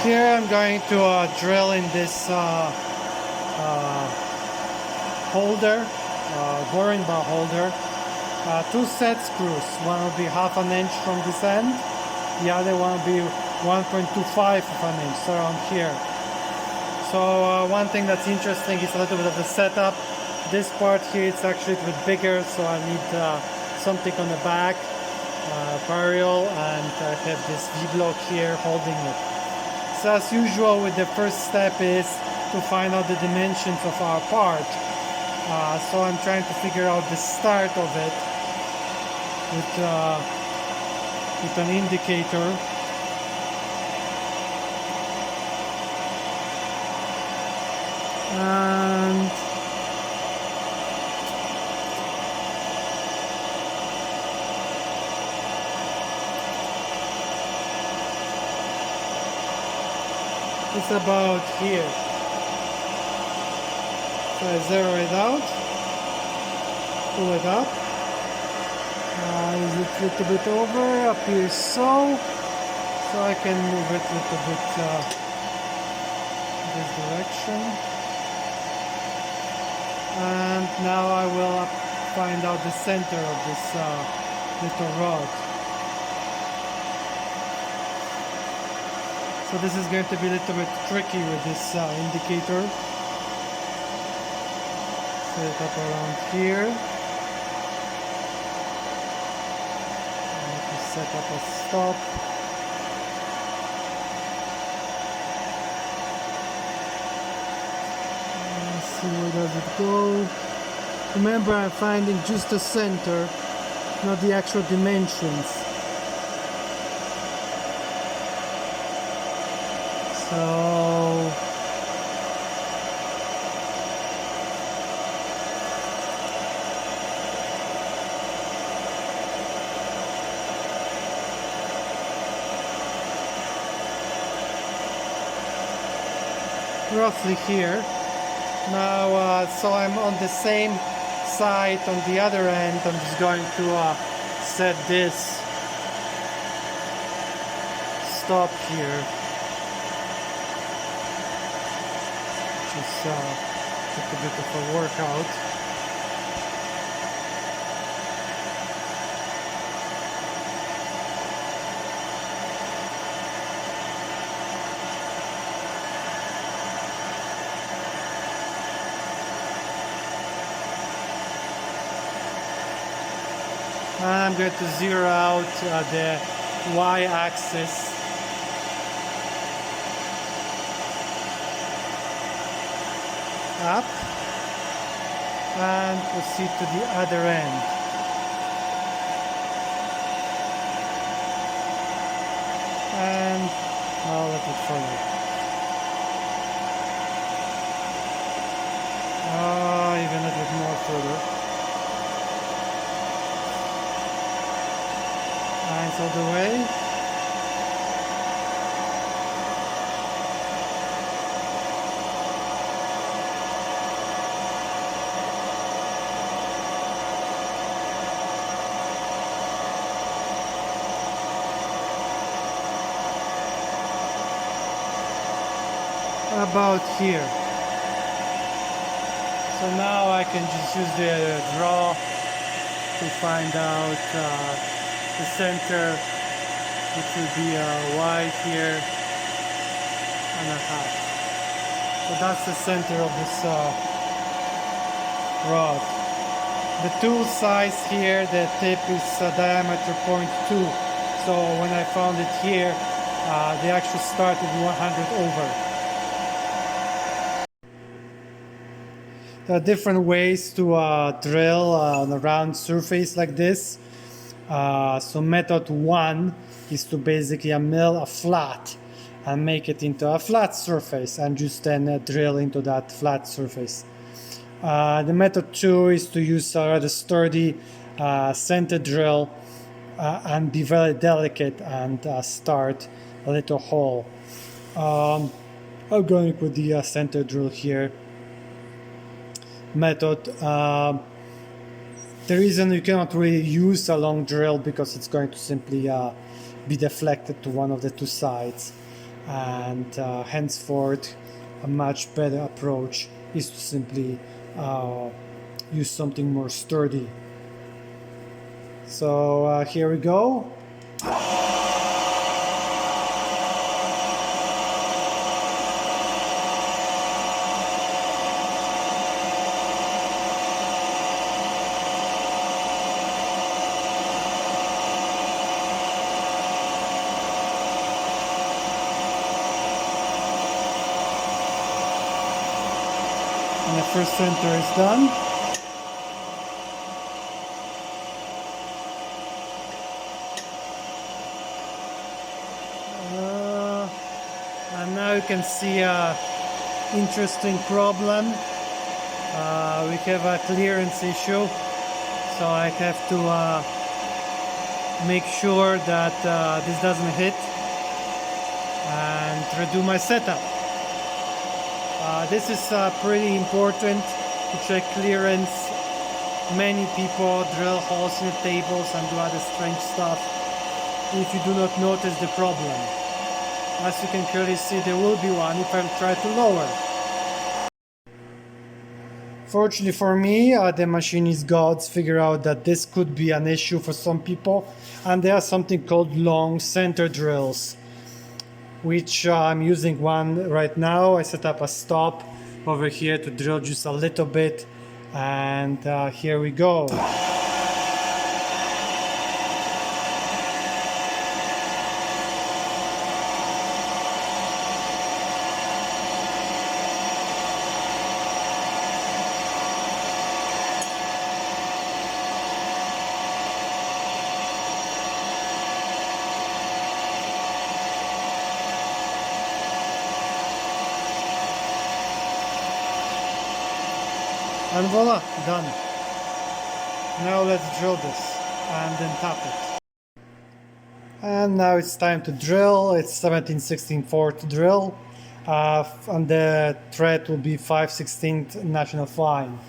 Here I'm going to drill in this holder, boring bar holder. Two set screws. One will be half an inch from this end. The other one will be 1.25 of an inch, so around here. So one thing that's interesting is a little bit of the setup. This part here it's actually a bit bigger, so I need something on the back, burial, and I have this V-block here holding it. So as usual, with the first step is to find out the dimensions of our part. So I'm trying to figure out the start of it with an indicator. And it's about here. So I zero it out, pull it up. Is it a little bit over? Up here so I can move it a little bit this direction. And now I will find out the center of this little rod. So this is going to be a little bit tricky with this indicator. Set it up around here. I have to set up a stop. Let's see, where does it go? Remember, I'm finding just the center, not the actual dimensions. So roughly here. Now, so I'm on the same side on the other end. I'm just going to set this stop here. Just took a bit of a workout. I'm going to zero out the y-axis. Up and proceed to the other end. And I'll let it follow. Even a bit more further. Lines all the way. About here. So now I can just use the draw to find out the center, which will be y here and a half. So that's the center of this rod. The tool size here, the tip is diameter 0.2. So when I found it here, they actually started 100 over. There are different ways to drill on a round surface like this. So method one is to basically mill a flat and make it into a flat surface and just then drill into that flat surface. The method two is to use a rather sturdy center drill and be very delicate and start a little hole. I'm going with the center drill here method. The reason you cannot really use a long drill because it's going to simply be deflected to one of the two sides. and henceforth a much better approach is to simply use something more sturdy. So here we go. And the first center is done. And now you can see a interesting problem. We have a clearance issue, so I have to make sure that this doesn't hit and redo my setup. This is pretty important to check clearance. Many people drill holes in the tables and do other strange stuff if you do not notice the problem. As you can clearly see, there will be one if I try to lower. Fortunately for me, the machinist gods figure out that this could be an issue for some people, and there are something called long center drills, which I'm using one right now. I set up a stop over here to drill just a little bit, and here we go. And voila, done. Now let's drill this and then tap it. And now it's time to drill. It's 17/16 drill, and the thread will be 5/16 National Fine.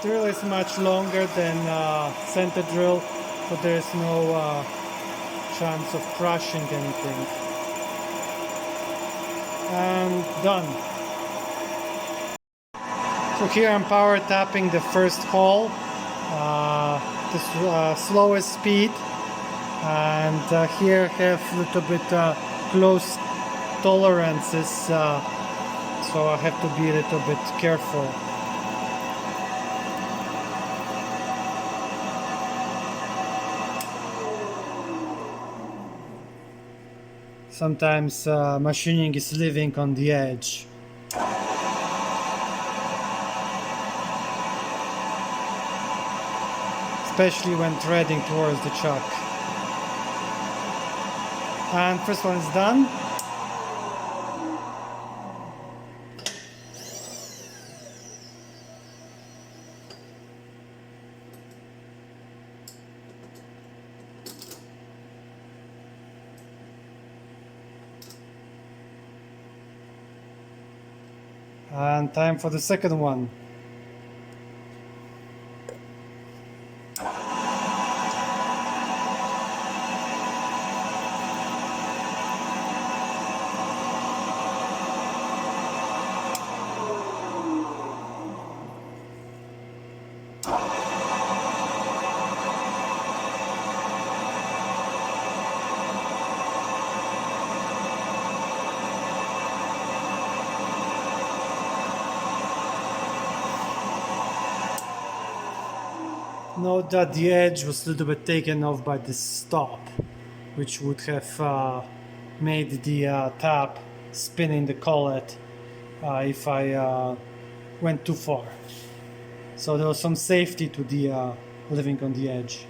Drill is much longer than center drill, so there is no chance of crushing anything. And done. So here I'm power tapping the first hole, the slowest speed, and here have a little bit close tolerances, so I have to be a little bit careful. Sometimes machining is living on the edge. Especially when threading towards the chuck. And first one is done. And time for the second one. Note that the edge was a little bit taken off by the stop, which would have made the tap spin in the collet if I went too far. So there was some safety to the living on the edge.